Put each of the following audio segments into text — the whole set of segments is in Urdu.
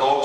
2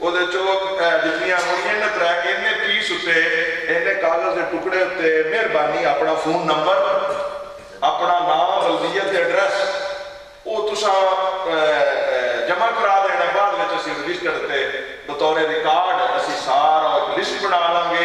ਉਹਦੇ ਚੋਂ ਜਿੰਨੀਆਂ ਹੋਣੀਆਂ ਨਾ ਟਰੈਕ ਇਹਨੇ ਪੀਸ ਉੱਤੇ ਇਹਨੇ ਕਾਗਜ਼ ਦੇ ਟੁਕੜੇ ਉੱਤੇ ਮਿਹਰਬਾਨੀ ਆਪਣਾ ਫੋਨ ਨੰਬਰ ਆਪਣਾ ਨਾਮ ਬਲਦੀਅਤ ਤੇ ਐਡਰੈਸ ਉਹ ਤੁਸੀਂ ਜਮ੍ਹਾਂ ਕਰਾ ਦੇਣਾ। ਬਾਅਦ ਵਿੱਚ ਅਸੀਂ ਰਜਿਸਟਰ ਤੇ ਬਤੌਰ ਰਿਕਾਰਡ ਅਸੀਂ ਸਾਰਾ ਇੱਕ ਲਿਸਟ ਬਣਾ ਲਾਂਗੇ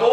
2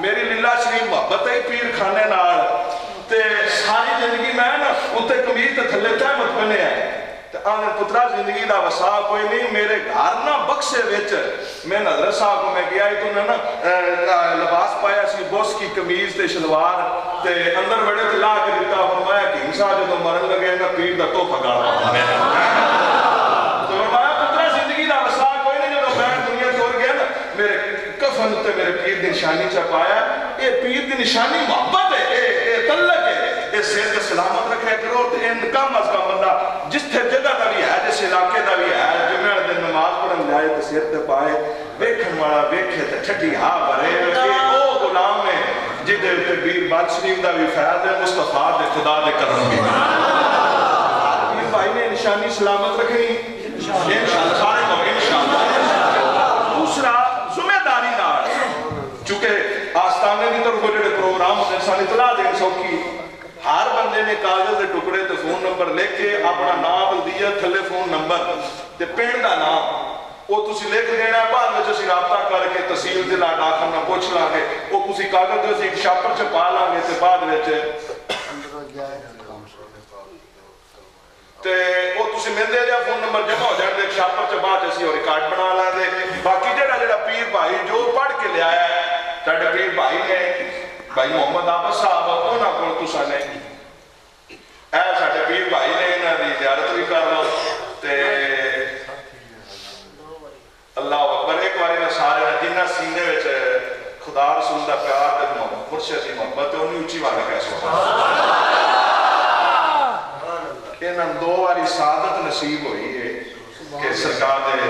میری لیلا شریف محبت ہے پیر خانے نال تے ساری زندگی میں نا اتنے قمیض تے تھلے تہمت بنے ہیں تے آنے پترا زندگی دا وسا کوئی نہیں میرے گھر نا بکسے وچ میں حضرت صاحب کو میں گیا تو نے نا لباس پایا سی بوس کی قمیض تے شلوار تے اندر بڑے تے لا کے دتا فرمایا کہ انسان جدوں مرن لگے نا پیر دا تحفہ گال تو فرمایا پترا زندگی دا وسا کوئی نہیں جدوں میں دنیا چھوڑ گیا نا میرے کفن تے میرے پیر دی نشانی چپایا اے پیر دی نشانی محبت ہے اے تعلق ہے اے سر تے سلامت رکھے کرو تے ان کم از کم بندہ جس تے جگہ دا بھی ہے جس علاقے دا بھی ہے جمعہ دن نماز پڑھن جائے تے سر تے پائے ویکھن والا ویکھے تے ٹھڈی ہا بھرے اے او غلام ہے جدے تے پیر باد شریف دا بھی فیض ہے مصطفیٰ دے خدا دے کرم بھی پیر بھائی نے نشانی سلامت رکھنی انشاءاللہ سارے کو انشاءاللہ دوسرا ذمہ داری نال چونکہ آستانے کی طرف جڑے پروگرام ہوتے ہیں سانی اطلاع دیں سوکی ہر بندے نے کاغذ دے ٹکڑے تے فون نمبر لکھ کے اپنا نام بلدیت تھلے فون نمبر تے پنڈ دا نام وہ تسی لکھ دینا ہے بعد میں اسی رابطہ کر کے تحصیل ضلع ڈاکخانہ پوچھ لاں گے وہ تسی کاغذ دے ایک شاپر چ پا لاں گے تے بعد وچ تے وہ تسی مل دے فون نمبر جمع ہو جائے ایک شاپر چ بعد اسی اور ریکارڈ بنا لاں دے باقی جڑا پیر بھائی جو پڑھ کے لے آیا ہے ساڈے پیر بھائی نے بھائی محمد عابد صاحب انہاں کول تساں نے اے ساڈے پیر بھائی نے انہاں دی زیارت بھی کر لو تے اللہ اکبر ایک بار میں سارے جنہ سینے وچ خدا رسول دا پیار تے محبت مرشد دی محبت انہی اونچی والا کہہ سبحان اللہ انہاں دو باری سعادت نصیب ہوئی ہے کہ سرکار دے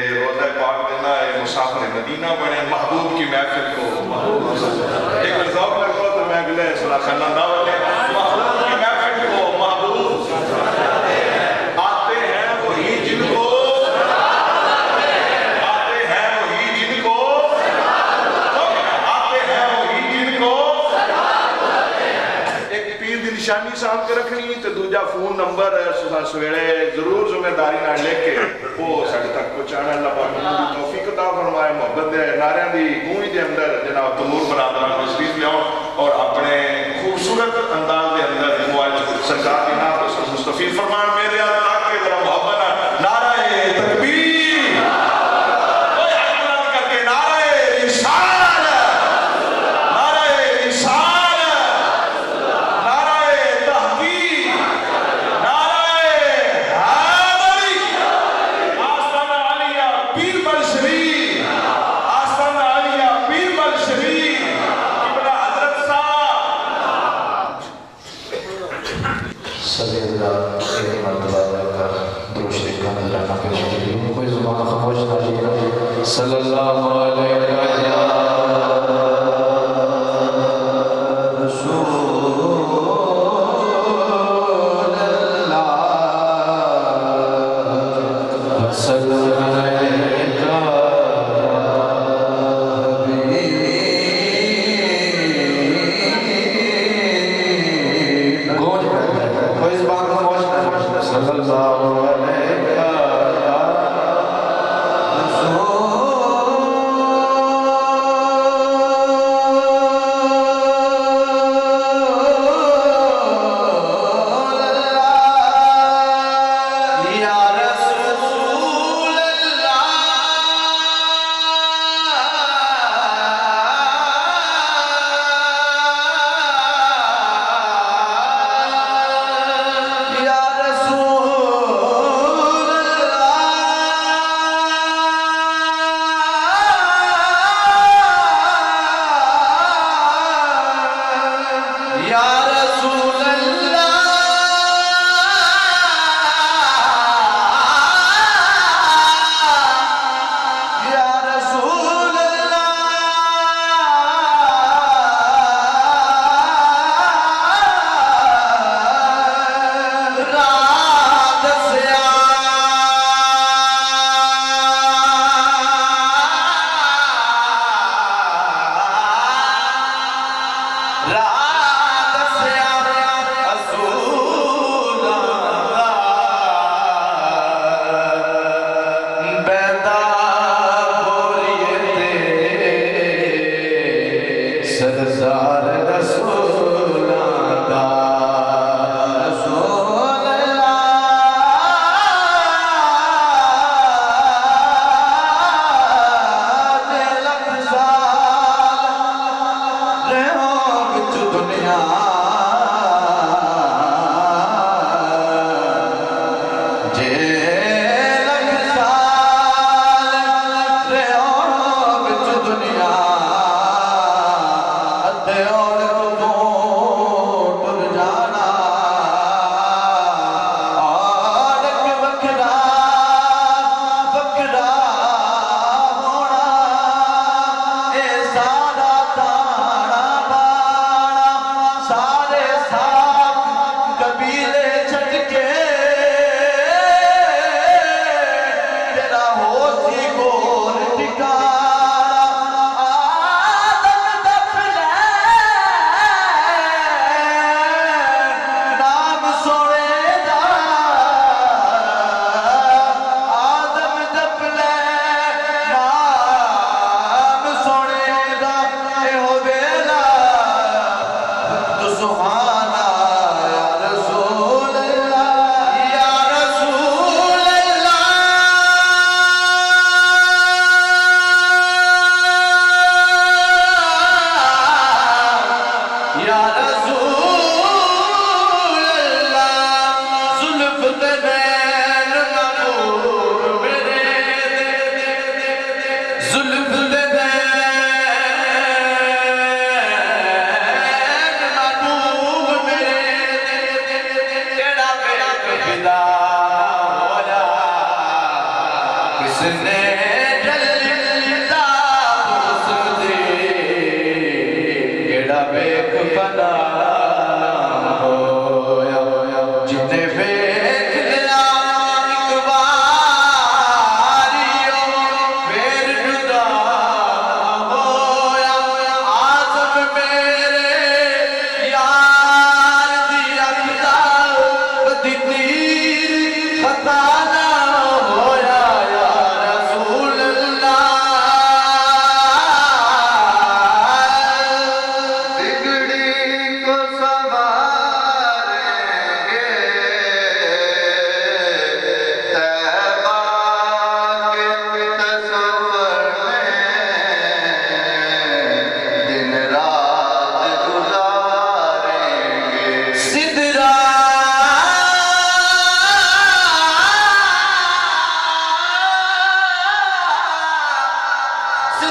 روضہ پاک دینا ہے مسافر مدینہ بنے محبوب کی محفل کو ایک ذوق لگو تو میں اگلے صلاح خانہ دعوت ہے محبوب کی محفل کو محبوب آتے ہیں وہی جن کو آتے ہیں وہی جن کو آتے ہیں وہی جن کو ایک پیر دی نشانی سامنے کے رکھنی تو دوجا فون نمبر سویرے ضرور ذمہ داری نہ لے کے وہ ساڈے تک پہنچانا اللہ پاک دی توفیق عطا فرمائے محبت دے نعرے دی گونج دے اندر جناب تمور برادران تشریف لیاؤ اور اپنے خوبصورت انداز دے اندر موبائل سرکار کی نام کو مستفید فرمان میرے اللہ کے ذرا محبت نعرہ تکبیر کوئی حق بلند کر کے نعرہ رسالت نعرہ رسالت نعرہ تحقیق نعرہ حیدری آستانہ عالیہ پیر بل شریف آستانہ عالیہ پیر بل شریف قبلہ حضرت صاحب صلی اللہ ایک مرتبہ کا درود شریف کا نظرانہ پیش کیجیے کوئی زبان خاموش نہ رہیے صلی اللہ علیہ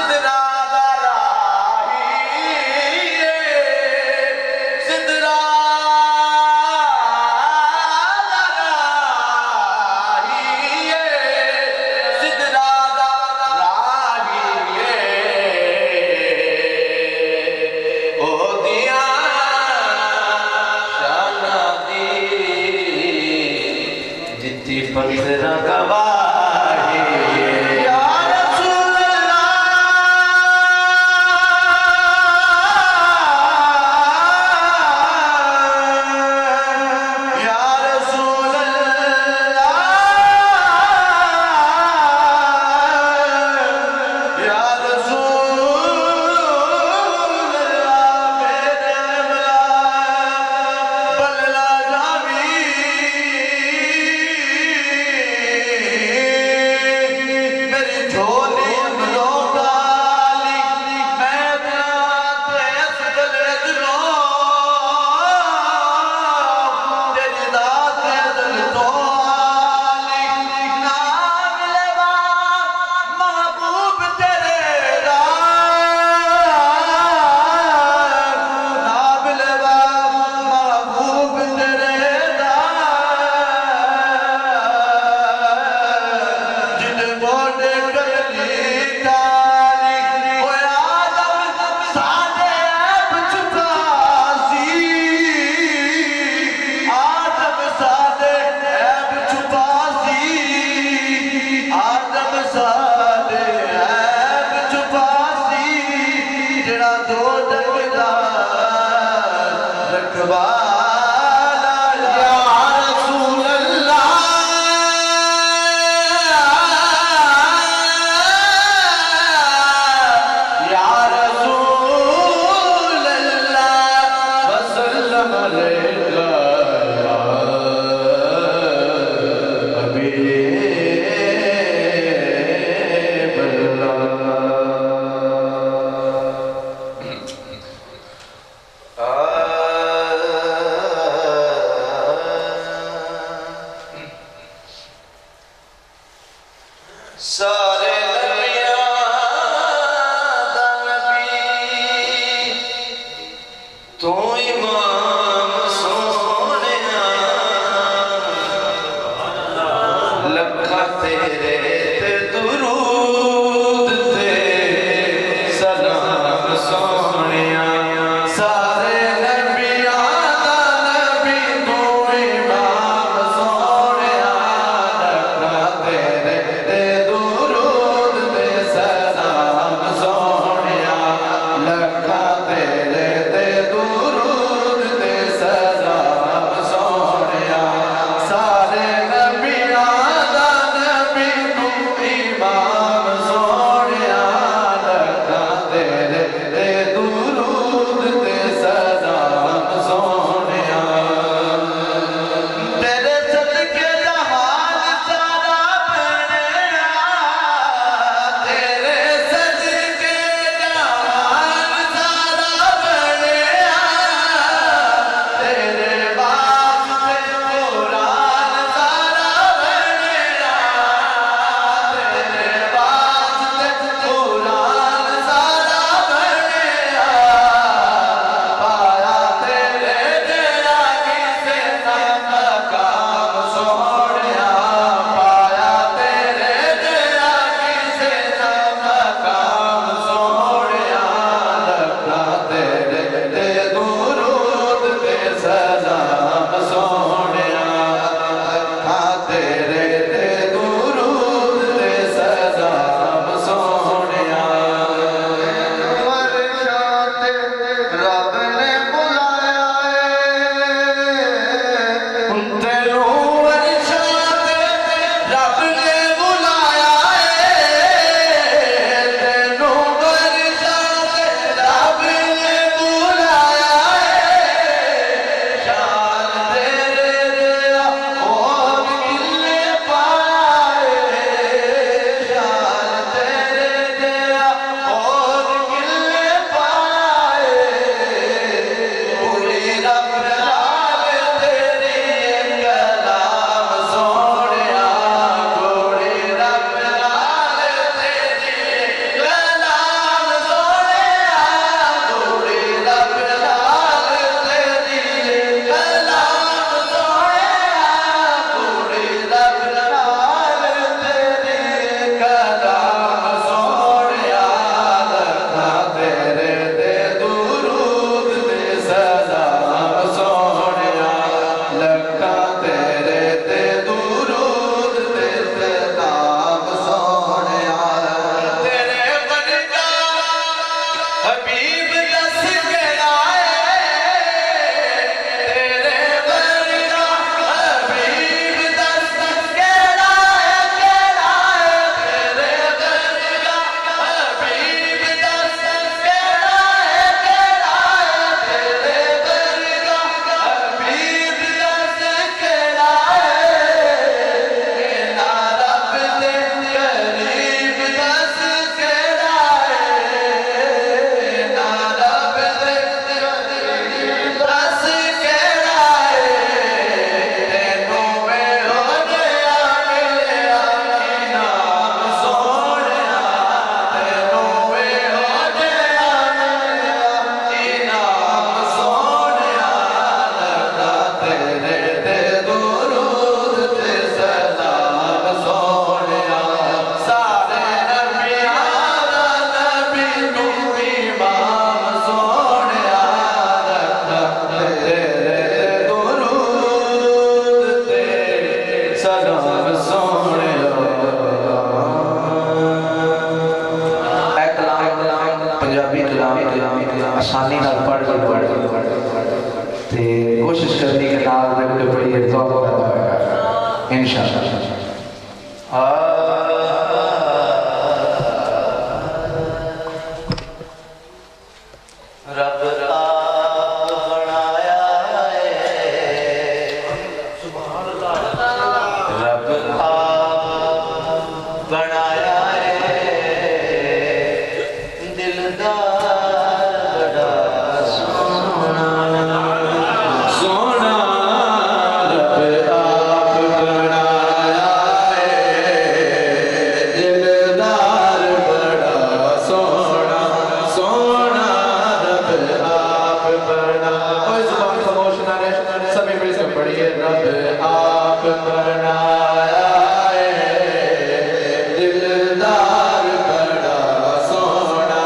سدرا دا راہی سدرا دا راہی سدرا دا راہی او دیا شانہ دی جتی پتھرا گواہی یا رسول اللہ یا رسول اللہ یا رسول اللہ میرے بللا جاوی میری جھولی بلو ڈالی میں تیس گلے دلو تیری داد دل تو آلی نام لبا محبوب تیرے دا نام لبا محبوب تیرے دا جن موڑے کلی کالی اوے آدم ساڑے عیب چھپا سی آدم ساڑے عیب چھپا سی آدم ساڑے عیب چھپا سی جڑا دو جگدہ رکھوالا یا رسول اللہ یا رسول اللہ وسلم علیکہ یا حبیب اللہ سارے نبیاں دا نبی آسانی نال پڑھ تے کوشش کرنی کہ نال میں کوئی بڑی ذوق پیدا ہوگا انشاءاللہ رب آپ بنایا ہے رب آپ بنایا ہے دلدار بڑا سونا سونا رب آپ بنایا ہے دلدار بڑا سونا سونا رب آپ بنا کوئی زبان خاموش نہ رہے سبھی مل کے پڑھیے رب آپ بنایا ہے دلدار بڑا سونا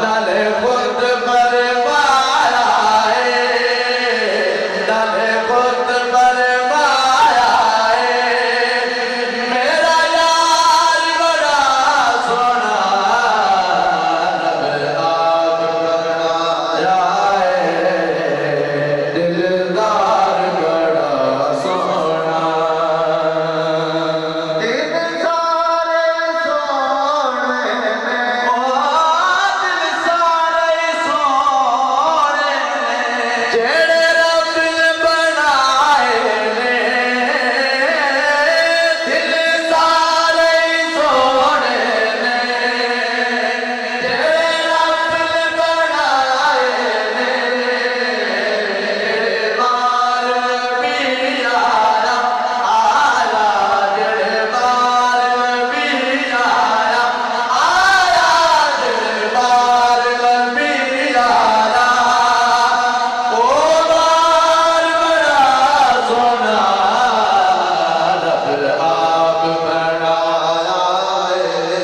نالے خود بروایا ہے نالے خود بروایا ہے میرا یار بڑا سونا رب آپ بنایا ہے دلدار بڑا سونا دل سارے سونے دل سارے سونے جڑے رب بنائے نے دل سارے سونے نے جڑے رب بنائے نے بار بھی آیا آیا جڑے بار بھی آیا آیا جڑے بار بھی آیا او بار بڑا سونا رب آپ بنایا ہے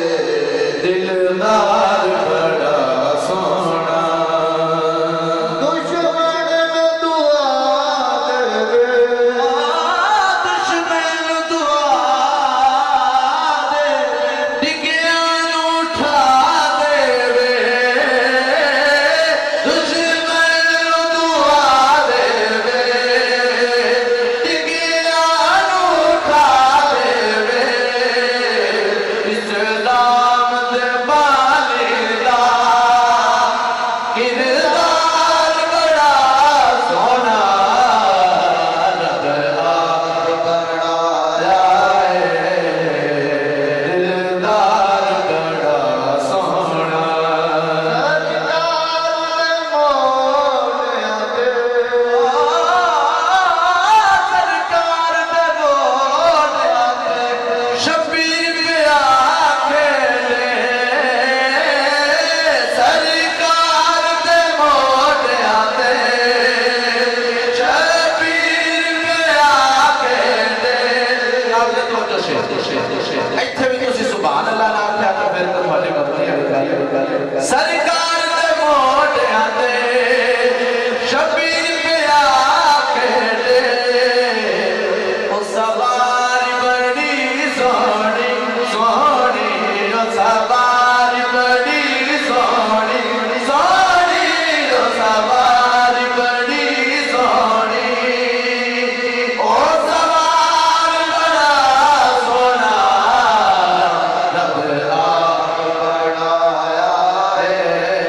دلدار بڑا سونا دشمن دعا دے دشمن دعا دے ڈگیاں نوں اٹھا دے وے دشمن دعا دے وے ڈگیاں نوں اٹھا دے وے اسلام دے بالی دا کردار بڑا سونا رب آپ بنایا ہے دلدار بڑا سونا سرکار دے مولیاں تے شبیر پہ آکھے لے سرکار دے مولیاں تے شبیر پہ آکھے لے آپ نے توجہ سے ایتھے بھی تسی سبحان اللہ نہ آکھیا تو پھر تمہارے مطلب سرکار دے مولیاں تے شبیر پہ آکھے لے او سواری بڑی سونی سونی او سواری بڑی سونی سونی او سواری بڑی سونی او سوار بڑا سونا رب آپ بنایا ہے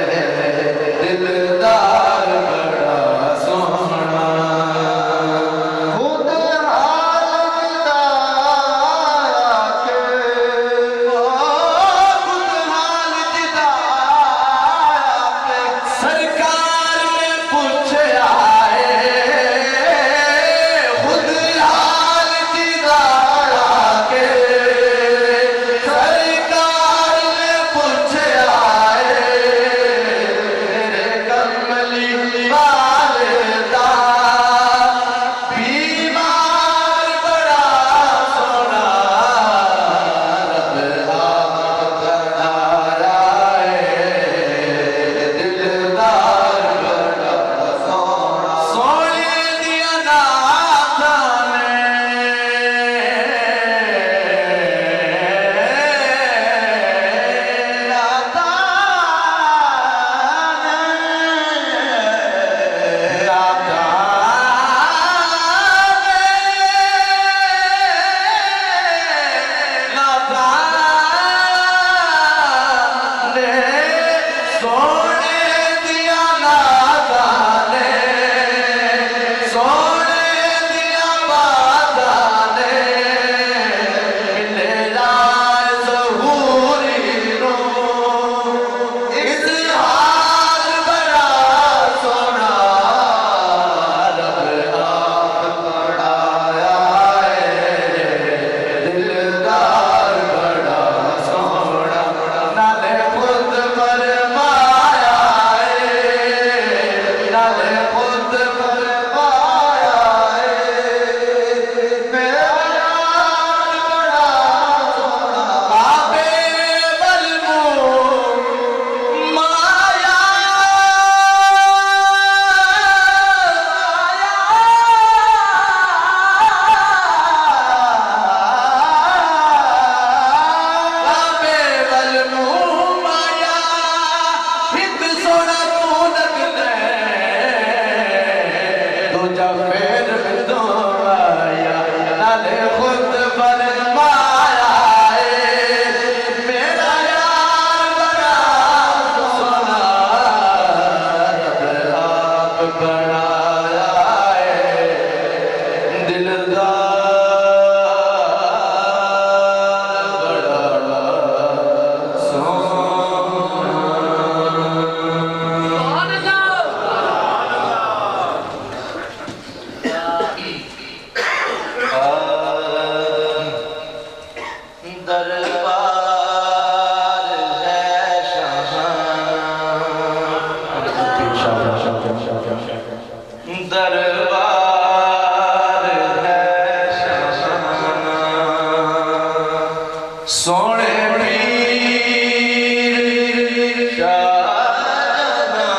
سونے دیا نازا نے سونے دیا بازا نے ملے لائے ظہوری رو اس حال بڑا سونا رب آپ بڑھایا ہے دلدار بڑا سونا نالے خود فرمایا ہے نالے خود فرمایا ہے میرا یار بڑا سونا کعبے والموم مایا کعبے والموم مایا ہت سونا تو لگنے تو جب پھر تو آیا نالے خود فرمایا ہے میرا یار بڑا سونا رب آپ بڑھایا ہے دلدار بڑا سونا دربار ہے دربار ہے شاہانہ سونے پیر شاہجہاں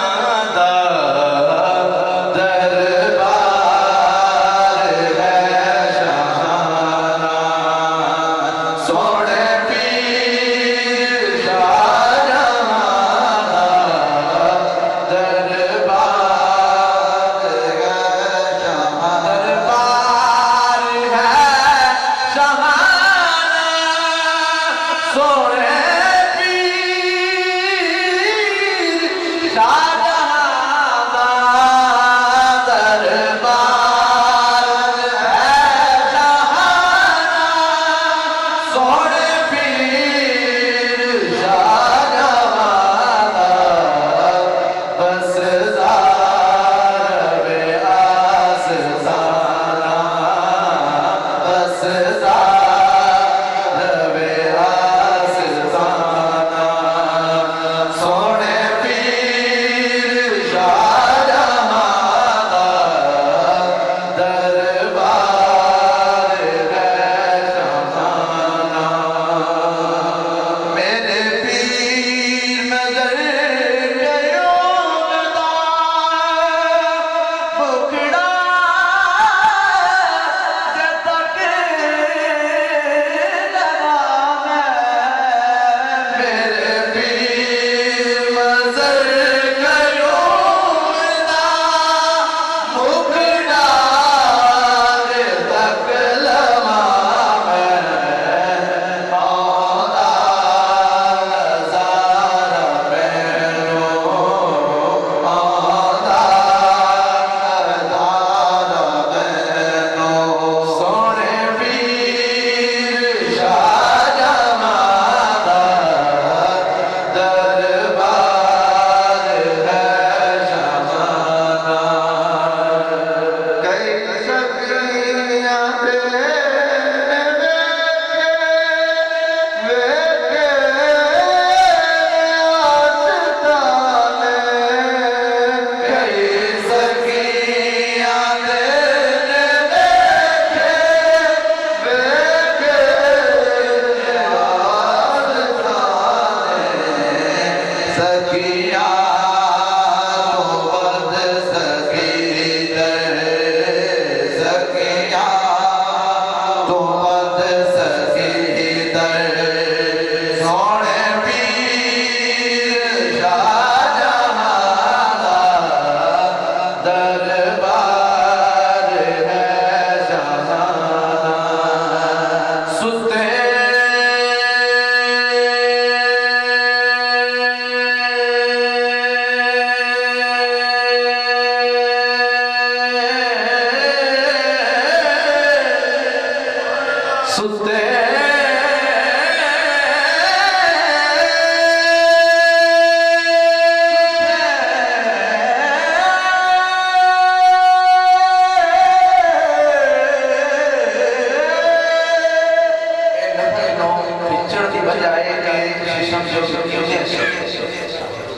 دا دربار ہے شاہانہ سونے پیر شاہجہاں دا دربار ہے شاہانہ دربار ہے شاہانہ سونے پیر شاہجہاں دا دربار ہے شاہانہ سونے پیر شاہجہاں دا بس زار بے آستانہ بس زار بے آستانہ سونے پیر شاہجہاں دا دربار ہے شاہانہ میرے پیر نظر قیوم دا بکڑا جب تک لگا میرے پیر نظر قیوم دا بکڑا جب تک لگا سونے پیر شاہجہاں دا دربار ہے شاہانہ کئی سکیاں کئی سکیاں سکیا تو بد سکی در سکیا تو بد سکی در سونے پیر شاہجہاں دا دربار ہے شاہانہ ستے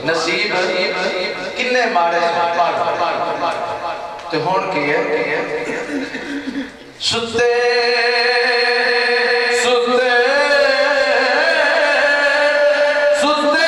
نصیب کنے مارے تے ہون کی ہے ستے ستے ستے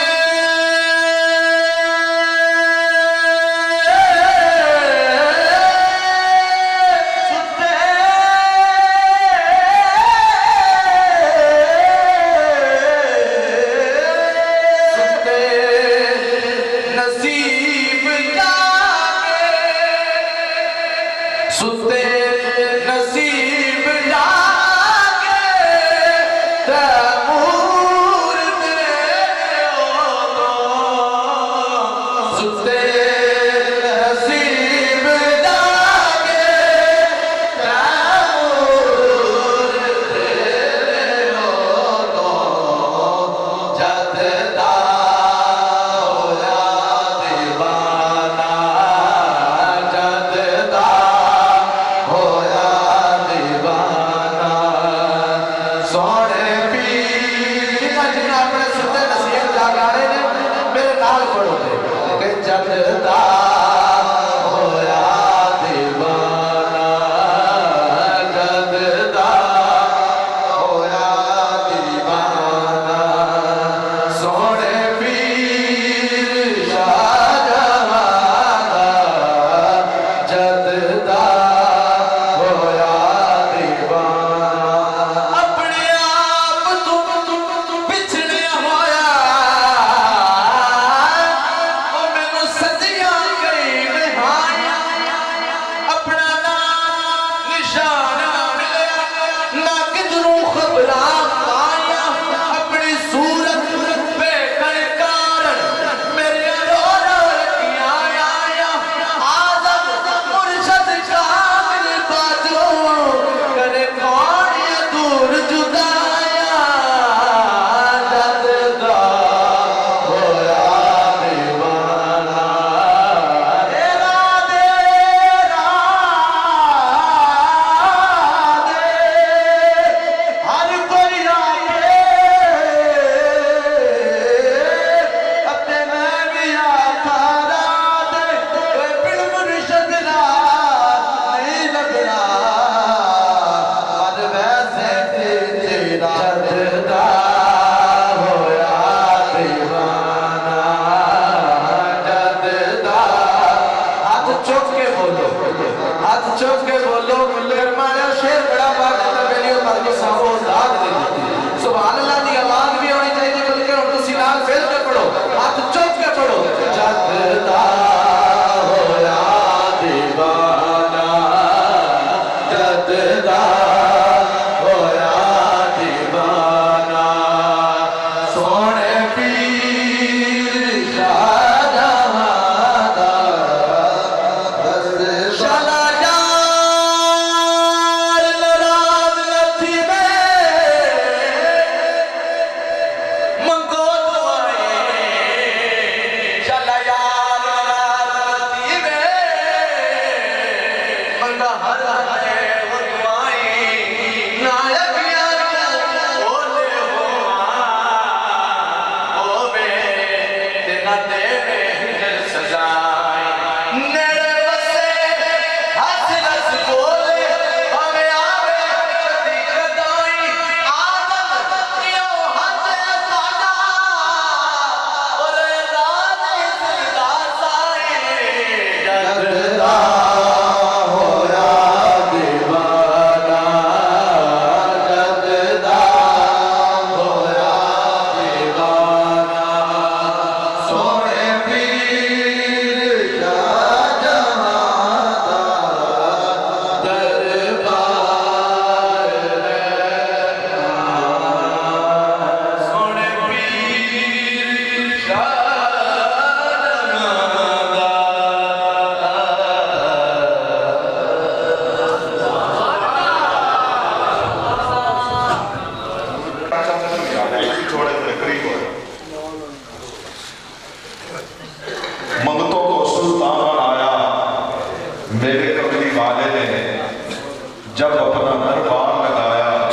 جب اپنا دربار لگایا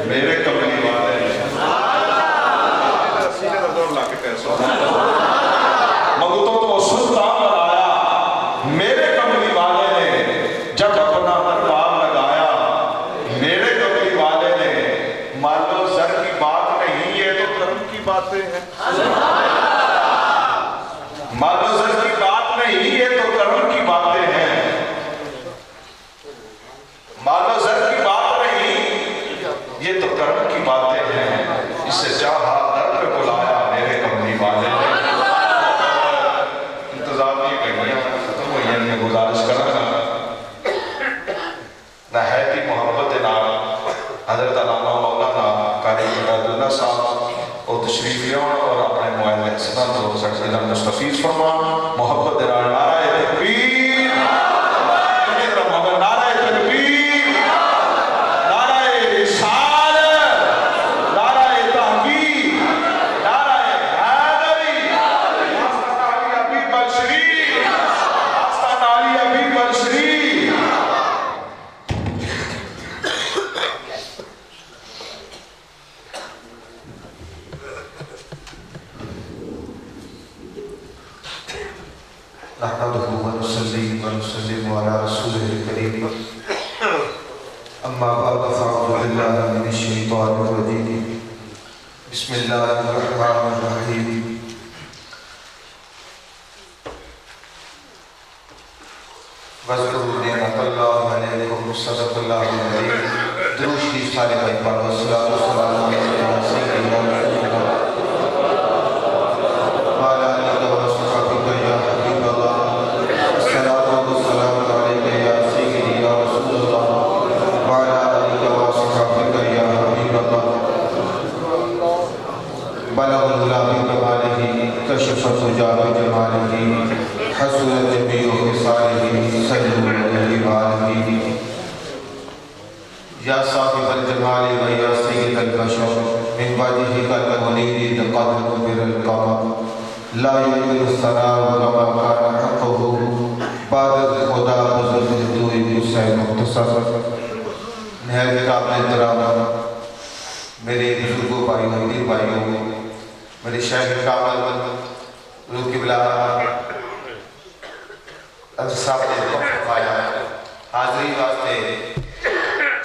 میرے کملی والے سینے کا دور لا کے کیسا پسند ہو سکتے دل مستفیض فرما محبت دران نعرہ تکبیر محمد نعرہ تکبیر نعرہ رسالت نعرہ تحقیق نعرہ حیدری آستانہ علی حبیب الشریف آستانہ علی حبیب الشریف نحمده ونصلي ونسلم على رسوله الكريم أما بعد فأعوذ بالله من الشيطان الرجيم بسم الله الرحمن الرحيم واذكروا نعمة الله عليكم صدق الله العظيم درود شریف سارے بھائی پڑھو الصلاۃ والسلام علی سیدنا رسول اللہ وعلى آلہ وصحبہ یا حبیب اللہ الصلاۃ والسلام علیک یا سیدی یا رسول اللہ وعلى آلہ وصحبہ یا حبیب اللہ بلغ العلا بکمالہ کشف الدجى بجمالہ حسن جمیع خصالہ صلوا علیہ وآلہ یا صاحب الجمال و یا سید البشر من وجهك المنیر لقد نبر القمر لا يمكن الثناء وما كان حقه بعد خدا بزرگ دوئی حسین مختصر نہایت قابل احترام میرے بزرگوں بھائیوں امیر بھائیوں میرے شیخ کامل روح قبلہ صاحب نے فرمایا حاضری واسطے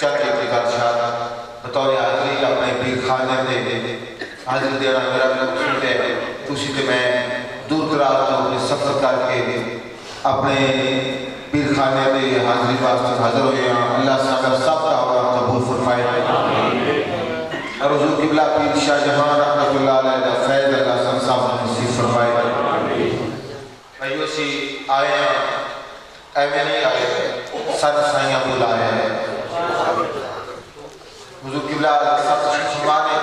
چند اقتدارشات بطور حاضری اپنے پیر خانے دے حاضری دینا میرا مقصود ہے اسی تے میں دور دراز تو اپنے سفر کر کے اپنے پیر خانے دے حاضری واسطے حاضر ہوئے ہیں اللہ ساگر سب کا اور قبول فرمائے اور حضور قبلہ پیر شاہ جہاں رحمت اللہ علیہ فیض اللہ سن صاحب نصیب فرمائے بھائیو سی آئے ہیں ایویں نہیں آئے سن سائیاں بلائے ہیں حضور قبلہ سب شمانے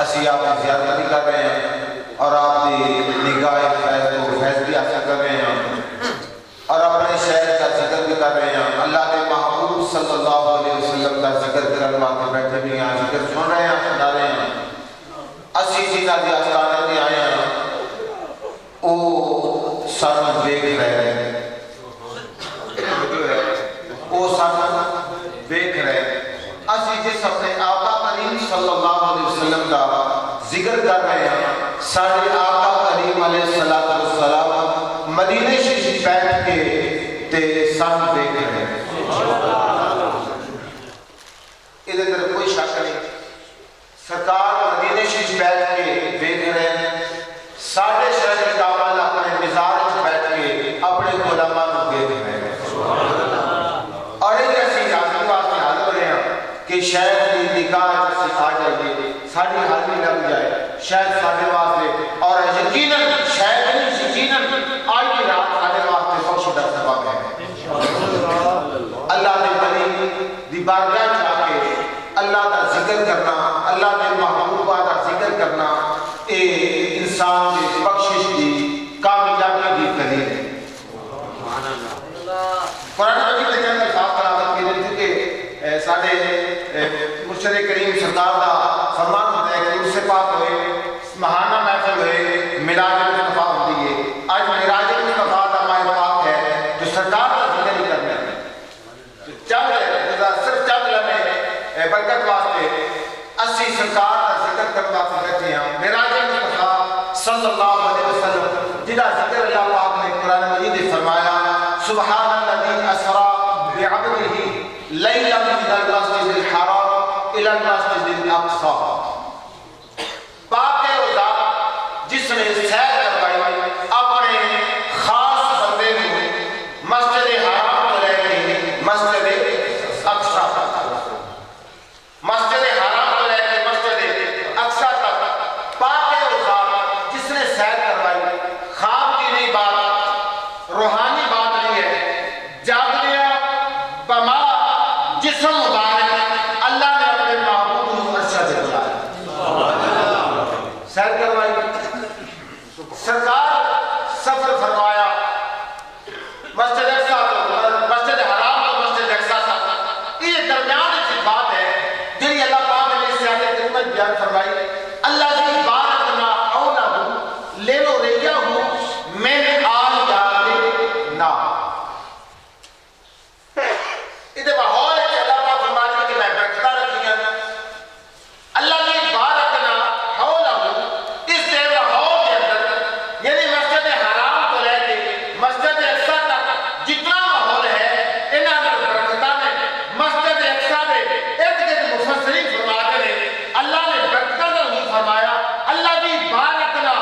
اسی آپ کی زیارت بھی کر رہے ہیں اور آپ کی نگاہ فیض کو فیض بھی حاصل کر رہے ہیں اور اپنے شہر کا ذکر بھی کر رہے ہیں اللہ کے محبوب صلی اللہ علیہ وسلم کا ذکر کرنے واقع بیٹھے بھی ہیں ذکر سن رہے ہیں سنا رہے ہیں اسی جنہ دی آستانے دی آئے ہیں او سن دیکھ رہے ہیں او سن دیکھ رہے ہیں اسی جس اپنے آقا کریم صلی اللہ علیہ وسلم کا ذکر کر رہے ہیں سارے آقا کریم علیہ السلام مدینہ شریف بیٹھ کے تے سن دیکھ رہے ہیں ادھر در کوئی شک نہیں سرکار مدینہ شریف بیٹھ کے دیکھ رہے ہیں ساڑھے شہر کامل اپنے مزار بیٹھ کے اپنے علماء کو دیکھ رہے ہیں اور ایک ایسی حاضری واسطے حاضر ہو رہے ہیں کہ شاید کی نگاہ جیسے آ جائے ساری حاضری لگ جائے شاید سارے واسطے اور یقیناً شاید نہیں یقیناً آج کی رات سارے واسطے بخشدہ سبب ہے اللہ نے بنی دی بارگاہ جا کے اللہ کا ذکر کرنا اللہ کے محبوبہ کا ذکر کرنا اے انسان کی بخشش کی کامیابی کی دلیل ہے قرآن مجید کے اندر صاف تلاوت کی جاتی کہ سارے مرشد کریم سرکار کا فرمان ہوتا ہے کہ اس سے پاک ہوئے مہانہ محفل ہوئے میراج مصطفیٰ ہوتی ہے آج میراج مصطفیٰ کا ماہ پاک ہے جو سرکار کا ذکر ہی کرنا ہے صرف چند لمحے برکت واسطے اسی سرکار کا ذکر کرنے واسطے بیٹھے ہیں میراج مصطفیٰ صلی اللہ علیہ وسلم جنہا ذکر اللہ پاک نے قرآن مجید نے فرمایا سبحان الذی اسرا بعبده لیلا من المسجد الحرام الى المسجد الاقصى پاک ہے وہ ذات جس نے سیر کروائی اپنے خاص بندے کو مسجد حرام کو لے کے مسجد اقصی مسجد حرام کو لے کے مسجد اقصی تک پاک ہے وہ ذات جس نے سیر کروائی خواب کی نہیں بات روحانی بات نہیں ہے جاگلیا بما جسم مبارک اللہ نے اپنے محبوب سفر فرمایا مسجد اقصی مسجد حرام اور مسجد اقصی تک یہ درمیان کی بات ہے جی اللہ پاک نے اس آیت کریمہ بیان فرمائی اللہ کی بارک نہ اولا ہوں لینو ریا ہوں میں نے آل جاتے نہ ادھے ماحول ہے کہ اللہ پاک فرمانے کہ میں برکتہ رکھی ہیں اللہ کی بارک نہ اولا ہوں اس سے ماحول کے اندر یعنی مسجد حرام کو لے کے مسجد اقصی تک جتنا ماحول ہے انہاں نے برکتہ نے مسجد اقصی میں ارد گرد مفسرین فرماتے ہیں اللہ نے برکتہ نہیں فرمایا اللہ کی بارک نہ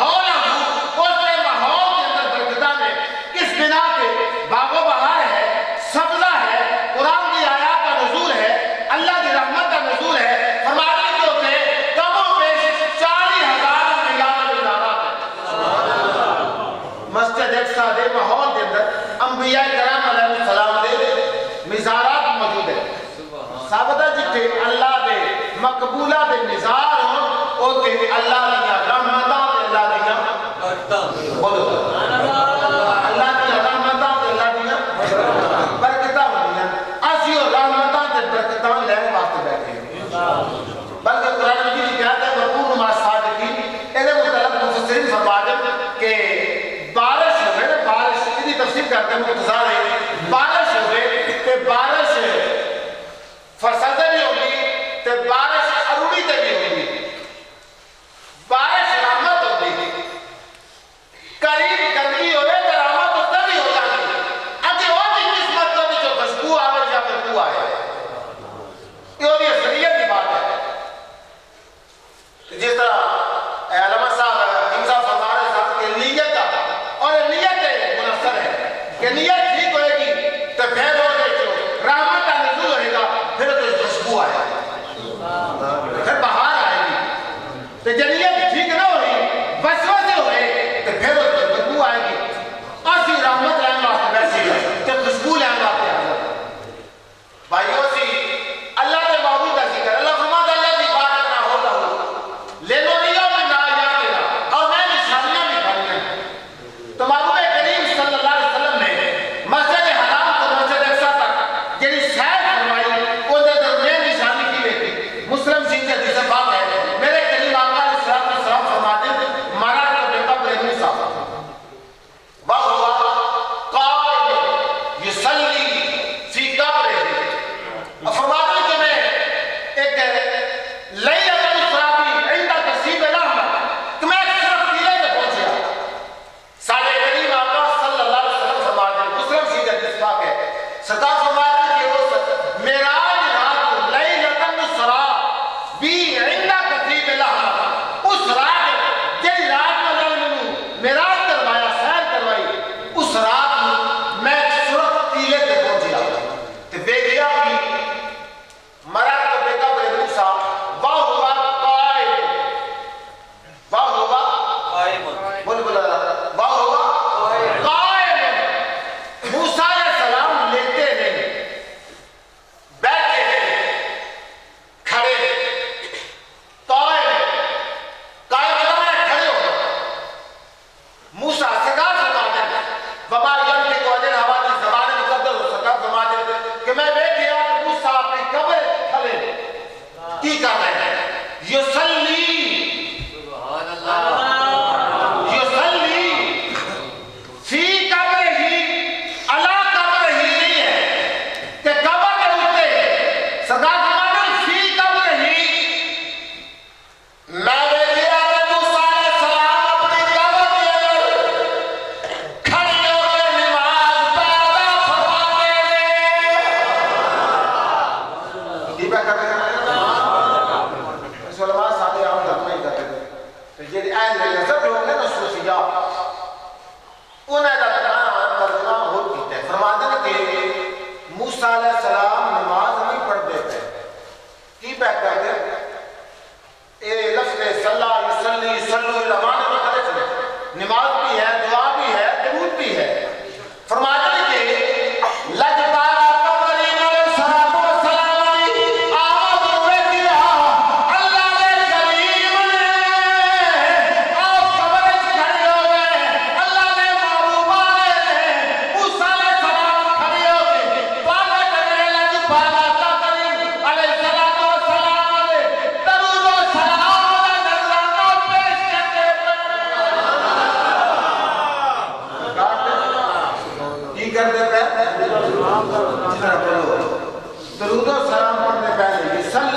اولا ہوں اس سے ماحول کے اندر برکتہ نے اس بنا کے باغ و بہار ہے سبزہ ہے قرآن کی آیات کا نزول ہے اللہ کی رحمت کا نزول ہے فرماتے جو تھے کم و بیش 40,000 ملاد مزارات ہیں مسجد اقصی دے ماحول کے اندر انبیاء کرام علیہ السلام دے مزارات موجود ہے ثابت ہے جتنے اللہ دے مقبولہ دے مزار ہوں اوتے اللہ دیا رحمتاں تے اللہ دیا بولو اللہ دیا رحمتاں تے اللہ دیا برکتاں ہوندیاں اسی او رحمتاں تے برکتاں لین واسطے بیٹھے ہیں بلکہ قرآن مجید کی آیت ہے وَقُولُ مَعَ الصَّادِقِينَ اے متعلق مفسرین فرماتے ہیں کہ بارش ہوئے نا بارش کی تفسیر کرتے ہیں مختصر ہے بارش ہوئے تے بارش فسادے بھی ہوگی تے بارش اروڑی تے بھی ہوگی بارش رحمت ہوگی قریب گرمی ہوئے تے رحمت اتنا بھی ہو جاتی اگر وہ بھی قسمت کو بھی جو خوشبو آوے یا بدبو آئے یہ ہوگی اصلیت کی بات ہے جس طرح علامہ صاحب حمزہ فرما رہے صاحب کہ نیت اور نیت منصر ہے کہ نیت ٹھیک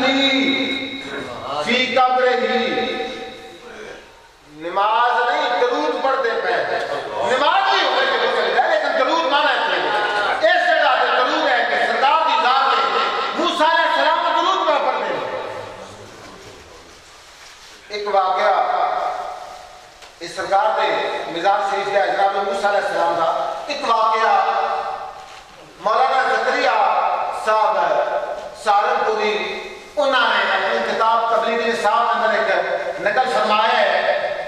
یصلی فی قبرہ، نماز نہیں درود پڑھتے پہ، نماز نہیں ہوئے کہ چل جائے، لیکن درود مانا ہے اس جگہ پہ درود ہے کہ سرکار کی ذات ہے موسیٰ علیہ السلام کو درود پہ پڑھتے ہیں۔ ایک واقعہ اس سرکار دے مزار شریف کا جناب موسیٰ علیہ السلام کا ایک واقعہ مولانا زکریا صاحب سہارنپوری انہوں نے اپنی کتاب تبلیغ نصاب اندر ایک نقل فرمایا ہے